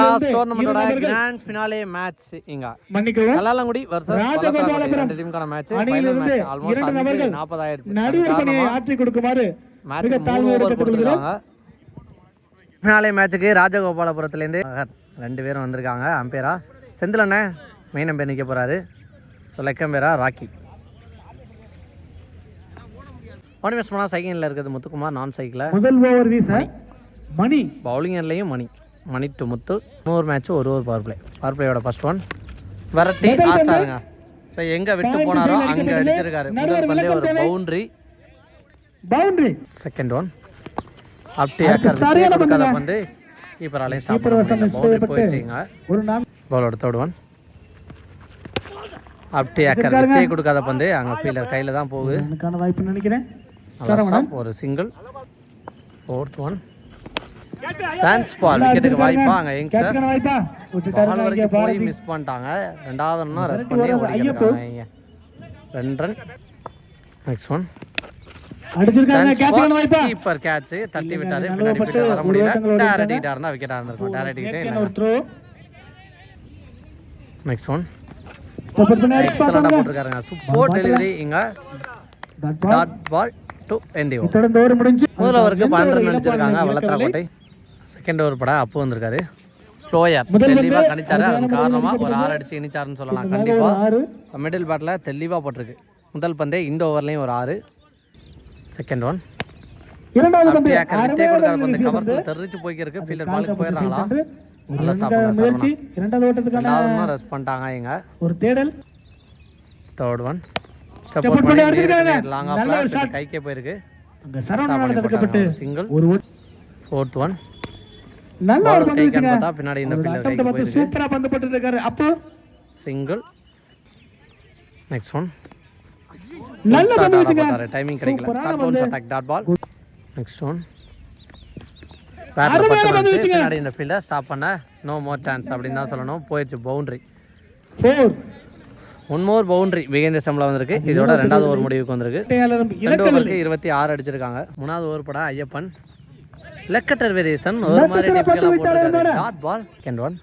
Last டோர்னமெண்டோட grand finale match இங்க Kallalangudi versus வல்லத்தரக்கோட்டை ரெண்டு டீமுக்கான match final match almost 5:40 ஆயிருச்சு நடுவர் பணியை ஆற்றி கொடுக்குமாறு மேட்ச் 3 ஓவர் கொடுத்திருக்காங்க ஃபினாலே மேட்ச்சுக்கு ராஜகோபாலபுரத்துல இருந்து ரெண்டு பேரும் வந்திருக்காங்க அம்பேரா செந்தில் அண்ணன் மெயின் அம்பேர் நிக்க போறாரு ஸோ லெக்கம்பேரா ராக்கி ஆடியன்ஸ் பண்ணா சைக்கிளில் இருக்குது முத்துக்குமார் நான் சைக்கிளில் முதல் ஓவர் வீச மணி பவுலிங் எண்ட்லையும் மணி டு முத்து இன்னொரு மேட்ச் ஒரு பவர் பிளேயோட ஃபர்ஸ்ட் ஒன் வரட்டி ஆஸ்டாருங்க ஸோ எங்கே விட்டு போனாரோ அங்கே அடிச்சிருக்காரு முதல் பந்தே ஒரு பவுண்டரி செகண்ட் ஒன் அப்படி கொடுக்காத பந்து கீப்பராலையும் சாப்பிட பவுண்டரி போயிடுச்சிங்க பவுலோட தேர்ட் ஒன் அப்படி விட்டே கொடுக்காத பந்து அங்கே ஃபீல்டர் கையில் தான் போகுது வாய்ப்பு நினைக்கிறேன் ஒரு single fourth one chance ball விக்கெட்டுக்கு வாய்ப்பா அங்க யங்ஸ்டர் பால் வரைக்கும் போய் மிஸ் பண்ணிட்டாங்க ரெண்டாவது ரன்னும் ரெஸ்ட் பண்ணி ஓடிக்கிறாங்க இங்க 2 ரன் நெக்ஸ்ட் ஒன் அடிச்சிருக்காங்க கேட்ச் வாய்ப்பா கீப்பர் கேட்ச் தட்டி விட்டாரு பின்னாடி போய் வர முடியல டைரக்ட் ஹிட்டா இருந்தா விக்கெட்டா இருந்திருக்கும் டைரக்ட் ஹிட்டே இல்ல நெக்ஸ்ட் ஒன் எக்ஸலென்ட்டா போட்டுருக்காங்க சூப்பர் டெலிவரி இங்க டாட் பால் டு எண்ட் ஓவர் முதல் ஓவருக்கு 12 ரன் அடிச்சிருக்காங்க வல்லத்தரக்கோட்டை செகண்ட் ஓவர் பட அப்பு வந்திருக்காரு ஸ்லோயர் தெளிவாக கணிச்சாரு அதன் காரணமாக ஒரு 6 அடிச்சு இனிச்சாருன்னு சொல்லலாம் கண்டிப்பாக மிடில் பேட்டில் தெளிவாக போட்டிருக்கு முதல் பந்தே இந்த ஓவர்லேயும் ஒரு 6 செகண்ட் ஒன் வித்தே கொடுக்காத பந்து கவர்ஸில் தெரிச்சு போய்க்கிருக்கு ஃபீல்டர் பாலுக்கு போயிடுறாங்களா நல்லா சாப்பிடுங்க ரெண்டாவது ரெஸ்ட் பண்ணிட்டாங்க இங்க ஒரு தேடல் தேர்ட் ஒன் ஸ்டெப் அவுட் பண்ணி லாங் ஆஃப்ல கைக்கே போயிருக்கு சிங்கிள் ஃபோர்த் ஒன் நல்ல ஒரு பந்து பார்த்தா பின்னாடி இந்த ஃபீல்டர் கைக்கு போயிருக்கு சூப்பரா பந்து போட்டுருக்காரு அப்போ சிங்கிள் நெக்ஸ்ட் ஒன் நல்ல பந்து போட்டாரு டைமிங் கிடைக்கல short bounce attack dot ball next one பேட்ல பந்து பின்னாடி இந்த ஃபீல்டர் ஸ்டாப் பண்ண நோ மோர் சான்ஸ் அப்படின்னு தான் சொல்லணும் போயிடுச்சு பவுண்டரி 4 ஒன் மோர் பவுண்டரி விகேந்திர சம்பளம் வந்திருக்கு இதோட ரெண்டாவது ஓவர் முடிவுக்கு வந்திருக்கு 2 ஓவருக்கு 26 அடிச்சிருக்காங்க மூணாவது ஓவர் பட ஐயப்பன் லெக்கட்டர் வேரியேஷன் ஒரு மாதிரி டிபிக்கலா போட்டுருக்காரு டாட் பால் செகண்ட் ஒன்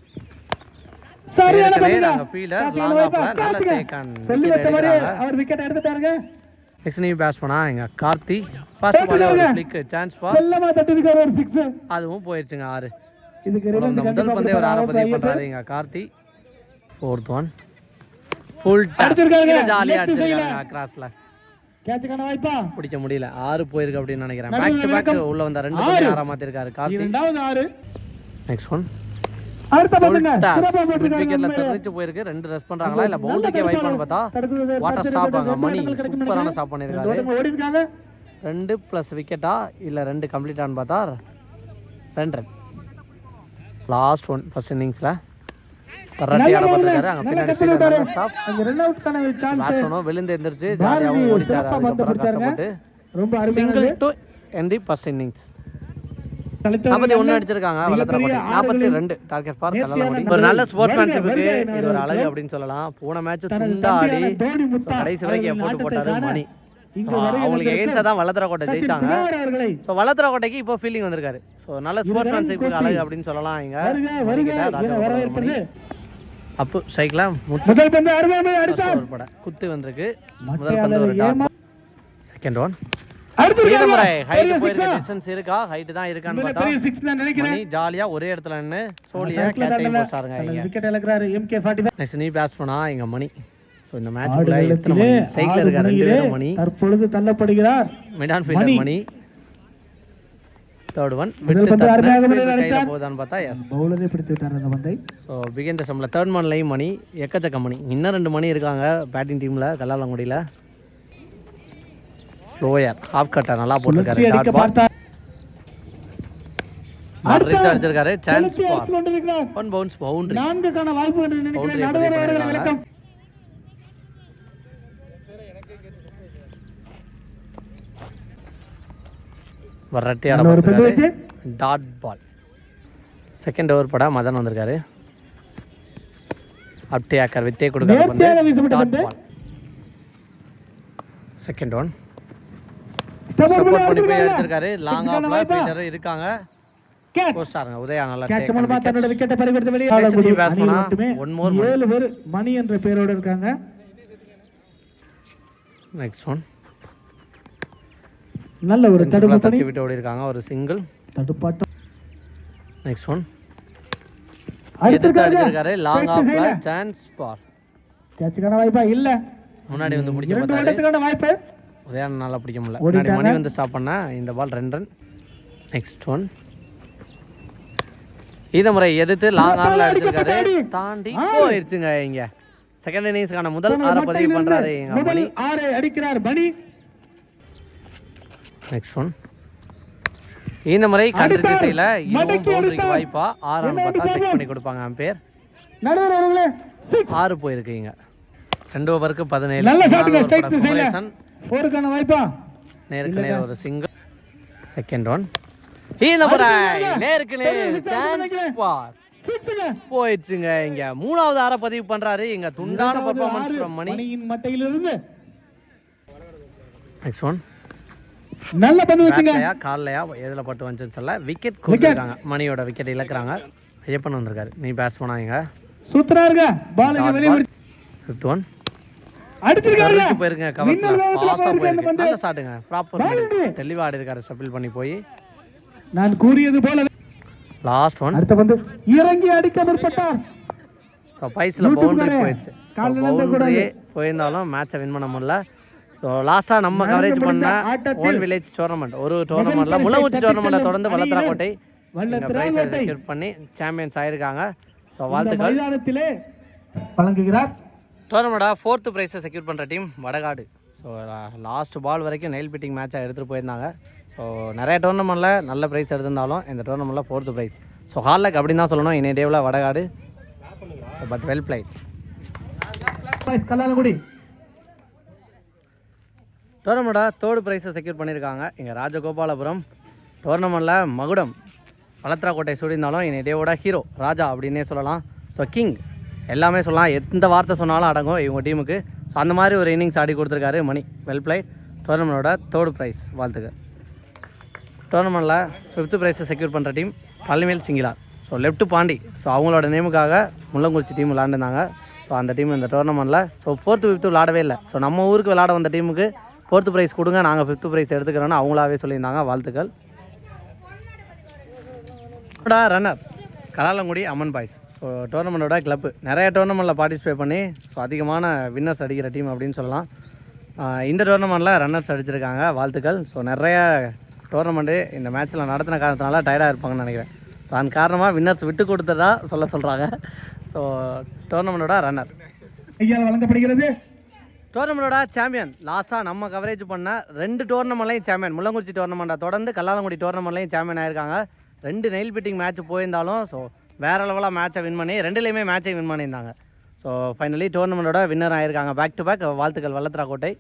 சரியான பந்து அங்க ஃபீல்டர் லாங் ஆஃப்ல நல்ல டேக் ஆன் அவர் விக்கெட் எடுத்துட்டாருங்க நெக்ஸ்ட் நீ பேஸ் பண்ணா இங்க கார்த்தி ஃபர்ஸ்ட் பால்ல ஒரு ஃபிளிக் சான்ஸ் பால் செல்லமா தட்டிருக்காரு ஒரு 6 அதுவும் போயிடுச்சுங்க 6 இதுக்கு முதல் பந்தே ஒரு 6 பதிவு பண்றாரு இங்க கார்த்தி ஃபோர்த் ஒன் ஃபுல் அடிச்சிருக்காங்க ஜாலியா அடிச்சிருக்காங்க கிராஸ்ல கேட்ச்கான வாய்ப்பா பிடிக்க முடியல 6 போயிருக்கு அப்படின்னு நினைக்கிறேன் பேக் டு பேக் உள்ள வந்த ரெண்டு பந்து 6 மாத்திருக்காரு கார்த்தி இரண்டாவது 6 நெக்ஸ்ட் ஒன் அடுத்த பந்துங்க மிட் விக்கெட்ல தெரிஞ்சு போயிருக்கு ரெண்டு ரெஸ்ட் பண்றாங்களா இல்ல பவுண்டரிக்கே வைப்பான்னு பார்த்தா வாட்டர் ஸ்டாப் ஆங்க மணி சூப்பரான ஸ்டாப் பண்ணிருக்காரு ஓடிருக்காங்க 2 பிளஸ் விக்கெட்டா இல்ல 2 கம்ப்ளீட் ஆன்னு பார்த்தா 2 ரன் லாஸ்ட் ஒன் ஃபர்ஸ்ட் இன்னிங்ஸ்ல ரட்டி ஆட பார்த்திருக்காரு அங்க பின்னாடி ஃபீல்டர் ஸ்டாப் அங்க ரன் அவுட் கான சான்ஸ் பேட்ஸ்மேனோ விழுந்து எந்திரச்சு ஜாலியாவும் ஓடிட்டாரு அதுக்கப்புறம் கஷ்டப்பட்டு ரொம்ப அருமையான single to end the first innings 41 அடிச்சிருக்காங்க வல்லத்தரக்கோட்டை 42 டார்கெட் ஃபார் கல்லாலங்குடி ஒரு நல்ல ஸ்போர்ட்ஸ்மேன்ஷிப்புக்கு இது ஒரு அழகு அப்படின்னு சொல்லலாம் போன மேட்ச் துண்டாடி கடைசி வரைக்கும் எஃபோர்ட் போட்டாரு மணி அவங்களுக்கு எகென்ஸ்டா தான் வல்லத்தரக்கோட்டை ஜெயிச்சாங்க ஸோ வல்லத்தரக்கோட்டைக்கு இப்போ ஃபீலிங் வந்திருக்காரு ஸோ நல்ல ஸ்போர்ட்ஸ்மேன்ஷிப்புக்கு அழகு அப்படின்னு சொல்லலாம் இங்க அப்பு சைக்கிளா முதல் பந்து அருமையா அடிச்சார் பட குத்து வந்திருக்கு முதல் பந்து ஒரு டாட் செகண்ட் ஒன் அடுத்த முறை ஹைட் போயிருக்கு டிஸ்டன்ஸ் இருக்கா ஹைட் தான் இருக்கான்னு பார்த்தா 6 நான் நினைக்கிறேன் மணி ஜாலியா ஒரே இடத்துல நின்னு சோலியா கேட்ச் ஆகி போச்சாருங்க இங்க விக்கெட் இழக்குறாரு MK45 நெக்ஸ்ட் நீ பேஸ் பண்ணா இங்க மணி சோ இந்த மேட்ச்க்குள்ள எத்தனை மணி சைக்கிள் இருக்க ரெண்டு பேரும் மணி தற்பொழுது தள்ளப்படுகிறார் மிடான் ஃபீல்டர் மணி தேர்ட் ஒன் விட்டு கையில போதான்னு பார்த்தா எஸ் பவுலரே பிடித்து விட்டார் அந்த பந்தை ஸோ விகேந்திர சம்பள தேர்ட் மன்லையும் மணி எக்கச்சக்க மணி இன்னும் 2 மணி இருக்காங்க பேட்டிங் டீம்ல கல்லாலங்குடியில ஸ்லோயர் ஹாஃப் கட்டர் நல்லா போட்டுருக்காரு டாட் பால் மார்ரிச் அடிச்சிருக்காரு chance ball one bounce boundary 4 கான வாய்ப்பு என்று நினைக்கிறேன் நடுவர் அவர்கள் விளக்கம் வரட்டி ஆட பார்த்திருக்காரு டாட் பால் செகண்ட் ஓவர் பட மதன் வந்திருக்காரு அப்டி ஆக்கர் வித்தே கொடுக்காத பந்து dot ball second one support பண்ணி போய் அடிச்சிருக்காரு லாங் ஆஃப்ல ஃபீல்டர் இருக்காங்க போஸ்டாருங்க உதயா நல்லா தன்னோட விக்கெட்டை பறிகொடுத்து வெளியே ஒன் மோர் 7 பேர் மணி என்ற பேரோட இருக்காங்க. நெக்ஸ்ட் ஒன் நல்ல ஒரு தட்டி விட்டு ஓடி இருக்காங்க ஒரு சிங்கிள் தடுப்பாட்டம். நெக்ஸ்ட் ஒன் அடிச்சிருக்காரு லாங் ஆஃப்ல சான்ஸ் ஃபார் கேட்சுக்கான வாய்ப்பா இல்ல. முன்னாடி வந்து பிடிக்க பார்த்தாரு வாய்ப்பு உதயான் நல்லா பிடிக்க முடியல. முன்னாடி மணி வந்து ஸ்டாப் பண்ணா இந்த பால் 2 ரன். நெக்ஸ்ட் ஒன் இந்த முறை எதிர்த்து லாங் ஆன்ல அடிச்சிருக்காரு தாண்டி போயிருச்சுங்க. இங்க செகண்ட் இன்னிங்ஸ்க்கான முதல் 6 பதிவு பண்றாரு எங்க மணி 6 அடிக்கிறார் மணி. நெக்ஸ்ட் ஒன் இந்த முறை கண்ட்ரி திசையில இதுவும் பவுண்டரிக்கு வாய்ப்பா 6 ரன் பார்த்தா செக் பண்ணி கொடுப்பாங்க அம்பையர். நடுவர் அவர்களே 6 போயிருக்கீங்க. 2 ஓவருக்கு 17. நல்ல ஷாட்டுங்க ஸ்ட்ரைக் திசையில போர்க்கான வாய்ப்பா நேருக்கு நேர் ஒரு சிங்கிள். செகண்ட் ஒன் இந்த முறை நேருக்கு நேர் சான்ஸ் ஃபார் போயிடுச்சுங்க. இங்க 3வது 6 பதிவு பண்றாரு. இங்க துண்டான பெர்ஃபார்மன்ஸ் ஃப்ரம் மணி மணியின் மட்டையிலிருந்து. நெக்ஸ்ட் ஒன் நல்ல பந்து வச்சுங்க. கால்லையா எதுல பட்டு வந்துச்சுன்னு சொல்ல விக்கெட் கொடுத்துருக்காங்க. மணியோட விக்கெட் இழக்குறாங்க. ஐயப்பன் வந்திருக்காரு. நீ பேட்ஸ்மேனா இங்க சூப்பரா இருக்க பால் இங்க வெளிய விடு. 5th ஒன் அடிச்சிருக்காரு போயிருங்க. கவர்ஸ்ல ஃபாஸ்டா போயிருக்கு. நல்ல ஷாட்டுங்க. ப்ராப்பர் தெளிவா ஆடி இருக்காரு. ஸ்டெபிள் பண்ணி போய் நான் கூறியது போல லாஸ்ட் ஒன் அடுத்து வந்து இறங்கி அடிக்க முற்பட்டார். ஸோ பைஸ்ல பவுண்டரி போயிடுச்சு. பவுண்டரி போயிருந்தாலும் மேட்சை வின் பண்ண முடியல. ஸோ லாஸ்ட்டாக நம்ம கவரேஜ் பண்ண ஓன் வில்லேஜ் டோர்னமெண்ட் ஒரு டோர்னமெண்ட்ல முள்ளங்குச்சி டோர்னமெண்ட்டை தொடர்ந்து வளத்தராக்கோட்டை பிரைஸை செக்யூர் பண்ணி சாம்பியன்ஸ் ஆயிருக்காங்க. ஸோ வாழ்த்துக்கள். வழங்குகிறார் டோர்னமெண்ட்டா 4th ப்ரைஸை செக்யூர் பண்ணுற team Vadakadu. So last ball வரைக்கும் நெயில் பிட்டிங் மேட்சாக எடுத்துகிட்டு போயிருந்தாங்க. ஸோ நிறைய டோர்னமெண்ட்டில் நல்ல ப்ரைஸ் எடுத்திருந்தாலும் இந்த டோர்னமெண்ட்டில் 4th ப்ரைஸ். ஸோ ஹார்லக் அப்படின்னு தான் சொல்லணும். இன்னைய டேவில் Vadakadu but well played. Kallalangudi டோர்னமெண்ட்டா 3rd ப்ரைஸை செக்யூர் பண்ணியிருக்காங்க. இங்கே ராஜகோபாலபுரம் டோர்னமெண்ட்டில் மகுடம் வளத்தராக்கோட்டை சூடியிருந்தாலும் இன்னைய டேவோட ஹீரோ ராஜா அப்படின்னே சொல்லலாம். ஸோ கிங் எல்லாமே சொல்லலாம். எந்த வார்த்தை சொன்னாலும் அடங்கும் இவங்க டீமுக்கு. ஸோ அந்த மாதிரி ஒரு இன்னிங்ஸ் ஆடி கொடுத்துருக்காரு மணி. Well played. டோர்னமெண்ட்டோட 3rd ப்ரைஸ் வாழ்த்துக்கு. டோர்னமெண்ட்டில் 5th ப்ரைஸை செக்யூர் பண்ணுற டீம் பள்ளிமேல் சிங்கிளார். So left Pandi. ஸோ அவங்களோட நேமுக்காக முள்ளங்குறிச்சி டீம் விளாண்டுருந்தாங்க. ஸோ அந்த டீம் இந்த டோர்னமெண்ட்டில் ஸோ 4th 5th விளாடவே இல்லை. ஸோ நம்ம ஊருக்கு விளாட வந்த டீமுக்கு 4th ப்ரைஸ் கொடுங்க, நாங்கள் 5th ப்ரைஸ் எடுத்துக்கிறோன்னு அவங்களாவே சொல்லியிருந்தாங்க. வாழ்த்துக்கள். ரன்னர் கலாலங்குடி அம்மன் பாய்ஸ். ஸோ டோர்னமெண்ட்டோட கிளப்பு நிறைய டோர்னமெண்ட்டில் பார்ட்டிசிபேட் பண்ணி ஸோ அதிகமான வின்னர்ஸ் அடிக்கிற டீம் அப்படின்னு சொல்லலாம். இந்த டோர்னமெண்ட்டில் ரன்னர்ஸ் அடிச்சிருக்காங்க. வாழ்த்துக்கள். ஸோ நிறைய டோர்னமெண்ட்டு இந்த மேட்ச்சில் நடத்தின காரணத்தினால டயர்டாக இருப்பாங்கன்னு நினைக்கிறேன். ஸோ அந்த காரணமாக வின்னர்ஸ் விட்டு கொடுத்ததா சொல்கிறாங்க. ஸோ டோர்னமெண்ட்டோட ரன்னர் வழங்கப்படுகிறது. டோர்னமெண்ட்டோட சாம்பியன் லாஸ்ட்டாக நம்ம கவரேஜ் பண்ண 2 டோர்னமெண்ட்லையும் சாம்பியன் முள்ளங்குறிச்சி டோர்னமெண்ட்டை தொடர்ந்து கல்லாலங்குடி டோர்னமெண்ட்லையும் சாம்பியன் ஆயிருக்காங்க. 2 நெயில் பிட்டிங் மேட்ச் போயிருந்தாலும் ஸோ வேறு லெவலாக மேட்சை வின் பண்ணி 2லேயுமே மேட்சை வின் பண்ணியிருந்தாங்க. ஸோ ஃபைனலி டோர்னமெண்ட்டோட வின்னர் ஆயிருக்காங்க. Back to back. வாழ்த்துக்கள் வல்லத்தராக்கோட்டை.